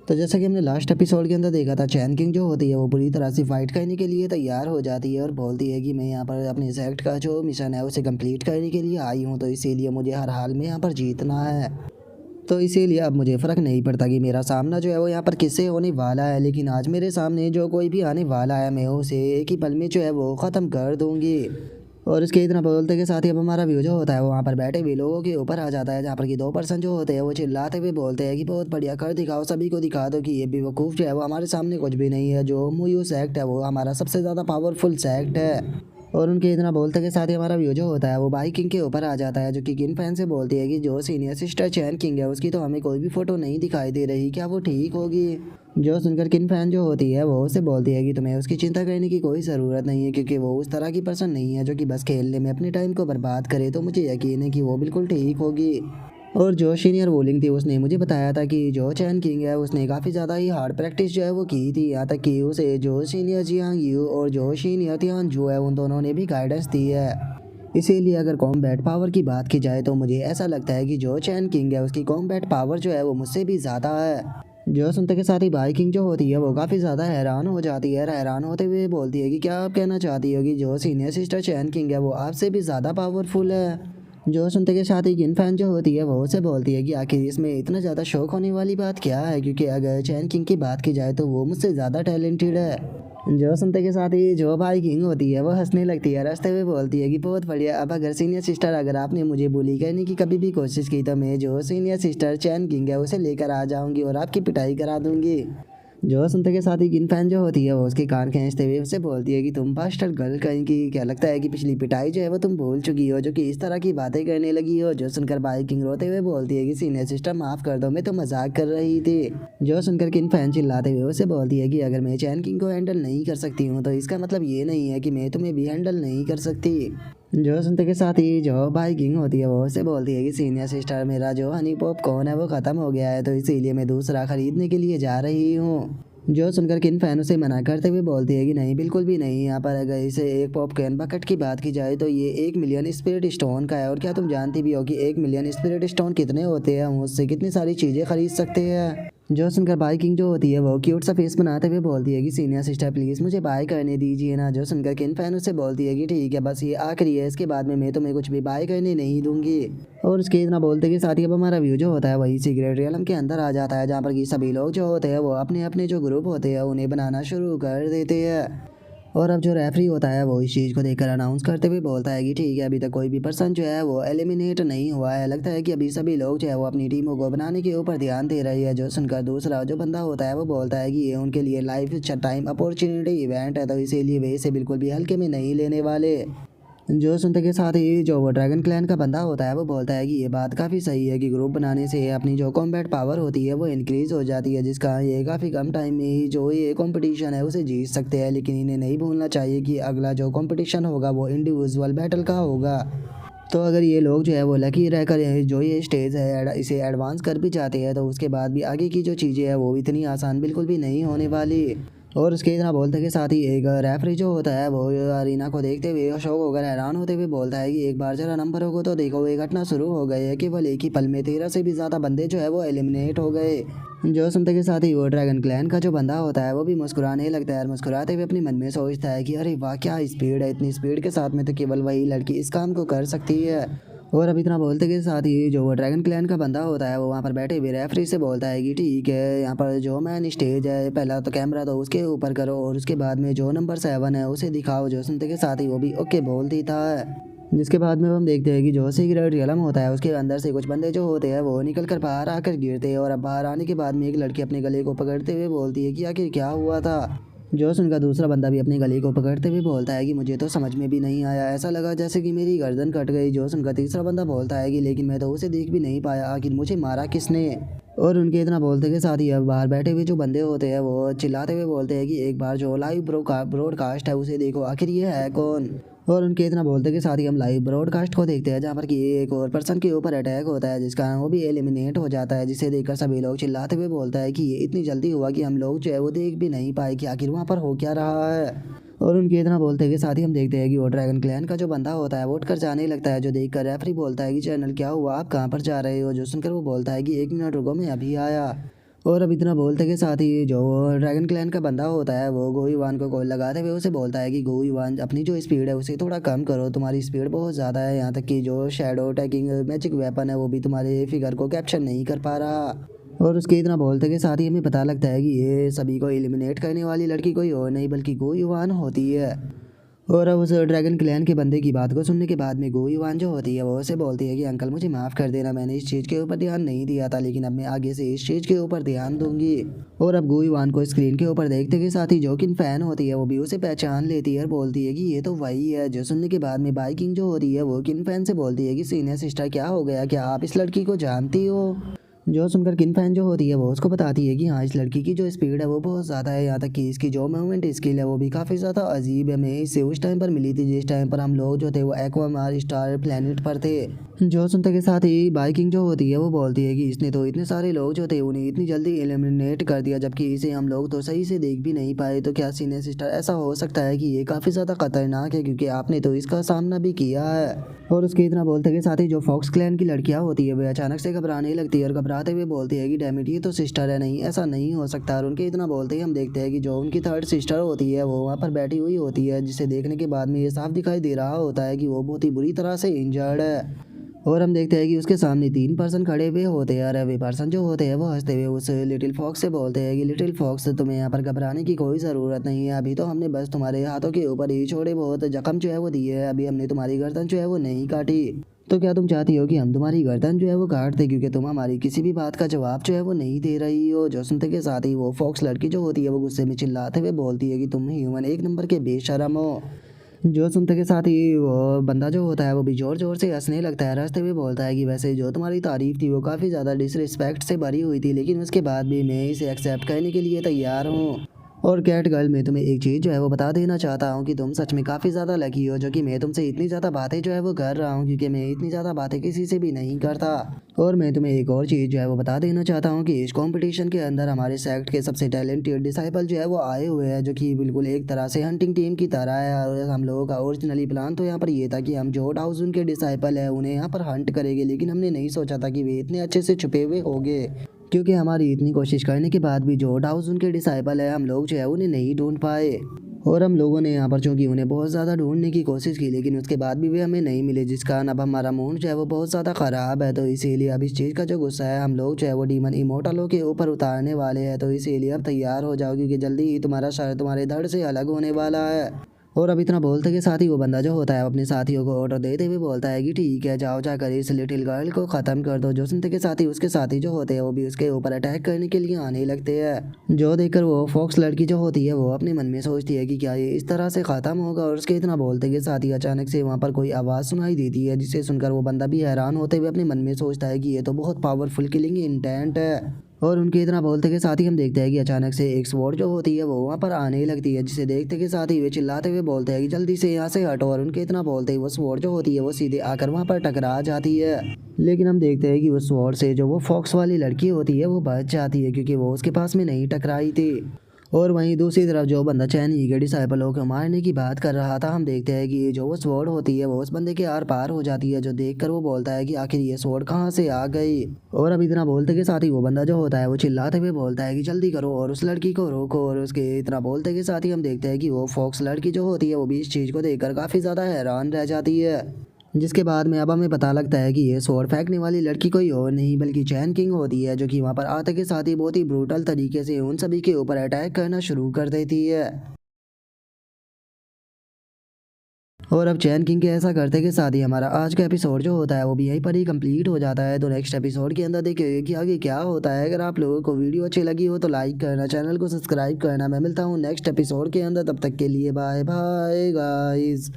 तो जैसा कि हमने लास्ट एपिसोड के अंदर देखा था, चैन किंग जो होती है वो पूरी तरह से फाइट करने के लिए तैयार हो जाती है और बोलती है कि मैं यहाँ पर अपने सेक्ट का जो मिशन है उसे कंप्लीट करने के लिए आई हूँ, तो इसीलिए मुझे हर हाल में यहाँ पर जीतना है। तो इसीलिए अब मुझे फ़र्क नहीं पड़ता कि मेरा सामना जो है वो यहाँ पर किससे होने वाला है, लेकिन आज मेरे सामने जो कोई भी आने वाला है मैं उसे एक ही पल में जो है वो ख़त्म कर दूँगी। और इसके इतना बोलते के साथ ही अब हमारा व्यू जो होता है वो वहाँ पर बैठे हुए लोगों के ऊपर आ जाता है, जहाँ पर कि दो पर्सन जो होते हैं वो चिल्लाते हुए बोलते हैं कि बहुत बढ़िया कर दिखाओ, सभी को दिखा दो कि ये बेवकूफ़ जो है वो हमारे सामने कुछ भी नहीं है, जो मुयू सेक्ट है वो हमारा सबसे ज़्यादा पावरफुल सेक्ट है। और उनके इतना बोलते के साथ ही हमारा व्यू जो होता है वो भाई किंग के ऊपर आ जाता है, जो कि किन फैन से बोलती है कि जो सीनियर सिस्टर चैन किंग है उसकी तो हमें कोई भी फ़ोटो नहीं दिखाई दे रही, क्या वो ठीक होगी। जो सुनकर किन फैन जो होती है वो उससे बोलती है कि तुम्हें उसकी चिंता करने की कोई ज़रूरत नहीं है, क्योंकि वो उस तरह की पर्सन नहीं है जो कि बस खेलने में अपने टाइम को बर्बाद करे, तो मुझे यकीन है कि वो बिल्कुल ठीक होगी। और जो सीनियर वोलिंग थी उसने मुझे बताया था कि जो चैन किंग है उसने काफ़ी ज़्यादा ही हार्ड प्रैक्टिस जो है वो की थी, यहाँ तक कि उसे जो सीनियर जियांग यू और जो सीनियर तियान जो है उन दोनों ने भी गाइडेंस दी है। इसीलिए अगर कॉम्बैट पावर की बात की जाए तो मुझे ऐसा लगता है कि जो चैन किंग है उसकी कॉम्बैट पावर जो है वो मुझसे भी ज़्यादा है। जो सुनते के साथ ही भाई किंग जो होती है वो काफ़ी ज़्यादा हैरान हो जाती है, हैरान होते हुए बोलती है कि क्या आप कहना चाहती हो कि जो सीनियर सिस्टर चैन किंग है वो आपसे भी ज़्यादा पावरफुल है। जो सुनते के साथ ही किन फैन जो होती है वो उसे बोलती है कि आखिर इसमें इतना ज़्यादा शौक होने वाली बात क्या है, क्योंकि अगर चैन किंग की बात की जाए तो वो मुझसे ज़्यादा टैलेंटेड है। जो सुनते के साथ ही जो भाई किंग होती है वो हंसने लगती है, हंसते हुए बोलती है कि बहुत बढ़िया, अब अगर सीनियर सिस्टर अगर आपने मुझे बुली करने की कभी भी कोशिश की तो मैं जो सीनियर सिस्टर चैन किंग है उसे लेकर आ जाऊंगी और आपकी पिटाई करा दूंगी। जो सुनते के साथ ही किन फैन जो होती है वो उसके कान खींचते हुए उससे बोलती है कि तुम बास्टर गर्ल कहीं की, क्या लगता है कि पिछली पिटाई जो है वो तुम भूल चुकी हो, जो कि इस तरह की बातें करने लगी हो। जो सुनकर भाई किंग रोते हुए बोलती है कि सीनियर सिस्टर माफ़ कर दो, मैं तो मजाक कर रही थी। जो सुनकर किन फैन चिल्लाते हुए उससे बोलती है कि अगर मैं चैन किंग को हैंडल नहीं कर सकती हूँ तो इसका मतलब ये नहीं है कि मैं तुम्हें भी हैंडल नहीं कर सकती। जो सुनते के साथ ही जो भाई किंग होती है वो उससे बोलती है कि सीनियर सिस्टर मेरा जो हनी पॉप कॉर्न है वो ख़त्म हो गया है, तो इसीलिए मैं दूसरा ख़रीदने के लिए जा रही हूँ। जो सुनकर किन फैन उसे मना करते हुए बोलती है कि नहीं, बिल्कुल भी नहीं, यहाँ पर अगर इसे एक पॉपकॉर्न बकेट की बात की जाए तो ये 1 मिलियन स्पिरिट स्टोन का है, और क्या तुम जानती भी हो कि 1 मिलियन स्पिरिट स्टोन कितने होते हैं, हम उससे कितनी सारी चीज़ें खरीद सकते हैं। जो सुनकर बाई किंग जो होती है वो क्यूट सा फेस बनाते हुए बोलती है कि सीनियर सिस्टर प्लीज़ मुझे बाय करने दीजिए ना। जो सुनकर किन फैन उससे बोलती है कि ठीक है, बस ये आखिरी है, इसके बाद में मैं तुम्हें कुछ भी बाय करने नहीं दूंगी। और उसके इतना बोलते के साथ ही अब हमारा व्यू जो होता है वही सीक्रेट रियलम के अंदर आ जाता है, जहाँ पर कि सभी लोग जो होते हैं वो अपने अपने जो ग्रुप होते हैं उन्हें बनाना शुरू कर देते हैं। और अब जो रेफरी होता है वो इस चीज़ को देखकर अनाउंस करते हुए बोलता है कि ठीक है, अभी तक कोई भी पर्सन जो है वो एलिमिनेट नहीं हुआ है, लगता है कि अभी सभी लोग जो है वो अपनी टीमों को बनाने के ऊपर ध्यान दे रही है। जो सुनकर दूसरा जो बंदा होता है वो बोलता है कि ये उनके लिए लाइफ टाइम अपॉर्चुनिटी इवेंट है, तो इसीलिए वे इसे बिल्कुल भी हल्के में नहीं लेने वाले। जो सुनते के साथ ही जो वो ड्रैगन क्लैन का बंदा होता है वो बोलता है कि ये बात काफ़ी सही है कि ग्रुप बनाने से अपनी जो कॉम्बैट पावर होती है वो इंक्रीज़ हो जाती है, जिसका ये काफ़ी कम टाइम में ही जो ये कंपटीशन है उसे जीत सकते हैं। लेकिन इन्हें नहीं भूलना चाहिए कि अगला जो कंपटीशन होगा वो इंडिविजुअल बैटल का होगा। तो अगर ये लोग जो है वो लकी रहकर जो ये स्टेज है इसे एडवांस कर भी जाते हैं तो उसके बाद भी आगे की जो चीज़ें हैं वो इतनी आसान बिल्कुल भी नहीं होने वाली। और उसके इतना बोलते के साथ ही एक रेफरी जो होता है वो अरीना को देखते हुए शौक होकर हैरान होते हुए बोलता है कि एक बार जरा नंबरों को तो देखो, ये घटना शुरू हो गई है, केवल एक ही पल में 13 से भी ज़्यादा बंदे जो है वो एलिमिनेट हो गए। जो सुनते के साथ ही वो ड्रैगन क्लैन का जो बंदा होता है वो भी मुस्कुराने लगता है, और मुस्कुराते हुए अपने मन में सोचता है कि अरे वाह क्या स्पीड है, इतनी स्पीड के साथ में तो केवल वही लड़की इस काम को कर सकती है। और अब इतना बोलते के साथ ही जो वो ड्रैगन क्लैन का बंदा होता है वो वहाँ पर बैठे हुए रेफरी से बोलता है कि ठीक है, यहाँ पर जो मैन स्टेज है पहला तो कैमरा तो उसके ऊपर करो और उसके बाद में जो नंबर 7 है उसे दिखाओ। जो सुनते के साथ ही वो भी ओके बोलती था। जिसके बाद में हम देखते हैं कि जो सीक्रेट रियलम होता है उसके अंदर से कुछ बंदे जो होते हैं वो निकल कर बाहर आकर गिरते हैं, और अब बाहर आने के बाद में एक लड़की अपने गले को पकड़ते हुए बोलती है कि आखिर क्या हुआ था। जो सुनकर दूसरा बंदा भी अपने गले को पकड़ते हुए बोलता है कि मुझे तो समझ में भी नहीं आया, ऐसा लगा जैसे कि मेरी गर्दन कट गई। जो सुनकर तीसरा बंदा बोलता है कि लेकिन मैं तो उसे देख भी नहीं पाया, आखिर मुझे मारा किसने। और उनके इतना बोलते के साथ ही अब बाहर बैठे हुए जो बंदे होते हैं वो चिल्लाते हुए बोलते हैं कि एक बार जो लाइव ब्रॉडकास्ट है उसे देखो, आखिर ये है कौन। और उनके इतना बोलते के साथ ही हम लाइव ब्रॉडकास्ट को देखते हैं, जहाँ पर कि एक और पर्सन के ऊपर अटैक होता है जिसका वो भी एलिमिनेट हो जाता है, जिसे देखकर सभी लोग चिल्लाते हुए बोलता है कि ये इतनी जल्दी हुआ कि हम लोग जो है वो देख भी नहीं पाए कि आखिर वहाँ पर हो क्या रहा है। और उनके इतना बोलते के साथ ही हम देखते हैं कि वो ड्रैगन क्लैन का जो बंदा होता है वो उठकर जाने लगता है, जो देखकर रेफरी बोलता है कि जनरल क्या हुआ, आप कहाँ पर जा रहे हो। जो सुनकर वो बोलता है कि 1 मिनट रुको, मैं अभी आया। और अब इतना बोलते के साथ ही जो ड्रैगन क्लैन का बंदा होता है वो गोईवान को कॉल लगाते हुए उसे बोलता है कि गोईवान अपनी जो स्पीड है उसे थोड़ा कम करो, तुम्हारी स्पीड बहुत ज़्यादा है, यहाँ तक कि जो शैडो टैकिंग मैजिक वेपन है वो भी तुम्हारे फिगर को कैप्चर नहीं कर पा रहा। और उसके इतना बोलते के साथ ही हमें पता लगता है कि ये सभी को एलिमिनेट करने वाली लड़की कोई और नहीं बल्कि गोईवान होती है। और अब उस ड्रैगन क्लैन के बंदे की बात को सुनने के बाद में गोईवान जो होती है वो उसे बोलती है कि अंकल मुझे माफ़ कर देना, मैंने इस चीज़ के ऊपर ध्यान नहीं दिया था, लेकिन अब मैं आगे से इस चीज़ के ऊपर ध्यान दूंगी। और अब गोईवान को स्क्रीन के ऊपर देखते के साथ ही जो किन फैन होती है वो भी उसे पहचान लेती है और बोलती है कि ये तो वही है। जो सुनने के बाद में बाइकिंग जो होती है वो किन फैन से बोलती है कि सीनियर सिस्टर क्या हो गया, क्या आप इस लड़की को जानती हो। जो सुनकर किन फैन जो होती है वो उसको बताती है कि हाँ इस लड़की की जो स्पीड है वो बहुत ज़्यादा है, यहाँ तक कि इसकी जो मूवमेंट स्किल है वो भी काफ़ी ज़्यादा अजीब है। मैं इसे उस टाइम पर मिली थी जिस टाइम पर हम लोग जो थे वो एक्वामार स्टार प्लेनेट पर थे। जो सुनते के साथ ही बाइकिंग जो होती है वो बोलती है कि इसने तो इतने सारे लोग जो थे उन्हें इतनी जल्दी एलिमिनेट कर दिया, जबकि इसे हम लोग तो सही से देख भी नहीं पाए, तो क्या सीनियर सिस्टर ऐसा हो सकता है कि ये काफ़ी ज़्यादा खतरनाक है क्योंकि आपने तो इसका सामना भी किया है। और उसके इतना बोलते के साथ ही जो फॉक्स क्लैन की लड़कियां होती है वे अचानक से घबराने लगती है और घबराते हुए बोलती है कि डैम इट ये तो सिस्टर है, नहीं ऐसा नहीं हो सकता। और उनके इतना बोलते ही हम देखते हैं कि जो उनकी थर्ड सिस्टर होती है वो वहाँ पर बैठी हुई होती है, जिसे देखने के बाद में ये साफ दिखाई दे रहा होता है कि वो बहुत ही बुरी तरह से इंजर्ड है। और हम देखते हैं कि उसके सामने 3 पर्सन खड़े हुए होते हैं और वे पर्सन जो होते हैं वो हंसते हुए उस लिटिल फॉक्स से बोलते हैं कि लिटिल फॉक्स तुम्हें यहाँ पर घबराने की कोई ज़रूरत नहीं है, अभी तो हमने बस तुम्हारे हाथों के ऊपर ही छोड़े बहुत जख्म जो है वो दिए है, अभी हमने तुम्हारी गर्दन जो है वो नहीं काटी। तो क्या तुम चाहती हो कि हम तुम्हारी गर्दन जो है वो काट दें, क्योंकि तुम हमारी किसी भी बात का जवाब जो है वो नहीं दे रही हो। जो सुनते के साथ ही वो फॉक्स लड़की जो होती है वो गुस्से में चिल्लाते हुए बोलती है कि तुम ह्यूमन एक नंबर के बेशरम हो। जो सुनते के साथ ही वो बंदा जो होता है वो भी ज़ोर ज़ोर से हंसने लगता है, हंसते हुए बोलता है कि वैसे जो तुम्हारी तारीफ़ थी वो काफ़ी ज़्यादा डिसरिस्पेक्ट से भरी हुई थी, लेकिन उसके बाद भी मैं इसे एक्सेप्ट करने के लिए तैयार हूँ। और कैट गर्ल मैं तुम्हें एक चीज़ जो है वो बता देना चाहता हूँ कि तुम सच में काफ़ी ज़्यादा लकी हो जो कि मैं तुमसे इतनी ज़्यादा बातें जो है वो कर रहा हूँ, क्योंकि मैं इतनी ज़्यादा बातें किसी से भी नहीं करता। और मैं तुम्हें एक और चीज़ जो है वो बता देना चाहता हूँ कि इस कंपटीशन के अंदर हमारे सेक्ट के सबसे टैलेंटेड डिसाइपल जो है वो आए हुए हैं, जो कि बिल्कुल एक तरह से हंटिंग टीम की तरह है। और हम लोगों का ओरिजिनली प्लान तो यहाँ पर ये था कि हम जो हाउस उनके डिसाइपल है उन्हें यहाँ पर हंट करेंगे, लेकिन हमने नहीं सोचा था कि वे इतने अच्छे से छुपे हुए होंगे, क्योंकि हमारी इतनी कोशिश करने के बाद भी जो हाउस उनके डिसाइपल है हम लोग जो है उन्हें नहीं ढूंढ पाए। और हम लोगों ने यहाँ पर चूँकि उन्हें बहुत ज़्यादा ढूंढने की कोशिश की, लेकिन उसके बाद भी वे हमें नहीं मिले, जिस कारण अब हमारा मूड जो है वो बहुत ज़्यादा ख़राब है। तो इसीलिए अब इस चीज़ का जो गुस्सा है हम लोग जो है वो डीमन इमोर्टलों के ऊपर उतारने वाले हैं। तो इसीलिए अब तैयार हो जाओ क्योंकि जल्दी ही तुम्हारा सर तुम्हारे धड़ से अलग होने वाला है। और अब इतना बोलते के साथ ही वो बंदा जो होता है अपने साथियों को ऑर्डर देते हुए बोलता है कि ठीक है जाओ जाकर इस लिटिल गर्ल को ख़त्म कर दो। जो सुनते के साथ ही उसके साथी जो होते हैं वो भी उसके ऊपर अटैक करने के लिए आने लगते हैं। जो देखकर वो फॉक्स लड़की जो होती है वो अपने मन में सोचती है कि क्या ये इस तरह से ख़त्म होगा। और उसके इतना बोलते के साथ ही अचानक से वहाँ पर कोई आवाज़ सुनाई देती है, जिसे सुनकर वो बंदा भी हैरान होते हुए अपने मन में सोचता है कि ये तो बहुत पावरफुल किलिंग इंटेंट है। और उनके इतना बोलते के साथ ही हम देखते हैं कि अचानक से एक स्वॉर्ड जो होती है वो वहाँ पर आने लगती है, जिसे देखते के साथ ही वे चिल्लाते हुए बोलते हैं कि जल्दी से यहाँ से हटो। और उनके इतना बोलते ही वो स्वॉर्ड जो होती है वो सीधे आकर वहाँ पर टकरा जाती है, लेकिन हम देखते हैं कि उस स्वॉर्ड से जो वो फॉक्स वाली लड़की होती है वो बच जाती है, क्योंकि वो उसके पास में नहीं टकराई थी। और वहीं दूसरी तरफ जो बंदा चैन ही के डिसाइपलों को मारने की बात कर रहा था, हम देखते हैं कि जो वो स्वॉर्ड होती है वो उस बंदे के आर पार हो जाती है, जो देखकर वो बोलता है कि आखिर ये स्वॉर्ड कहाँ से आ गई। और अब इतना बोलते के साथ ही वो बंदा जो होता है वो चिल्लाते हुए बोलता है कि जल्दी करो और उस लड़की को रोको। और उसके इतना बोलते के साथ ही हम देखते हैं कि वो फॉक्स लड़की जो होती है वो भी इस चीज़ को देखकर काफ़ी ज़्यादा हैरान रह जाती है, जिसके बाद में अब हमें पता लगता है कि ये स्वॉर्ड फेंकने वाली लड़की कोई और नहीं बल्कि चैन किंग होती है, जो कि वहाँ पर आते के साथ ही बहुत ही ब्रूटल तरीके से उन सभी के ऊपर अटैक करना शुरू कर देती है। और अब चैन किंग के ऐसा करते के साथ ही हमारा आज का एपिसोड जो होता है वो भी यहीं पर ही कंप्लीट हो जाता है। तो नेक्स्ट एपिसोड के अंदर देखिए कि आगे क्या होता है। अगर आप लोगों को वीडियो अच्छी लगी हो तो लाइक करना, चैनल को सब्सक्राइब करना। मैं मिलता हूँ नेक्स्ट एपिसोड के अंदर, तब तक के लिए बाय बाय गाइस।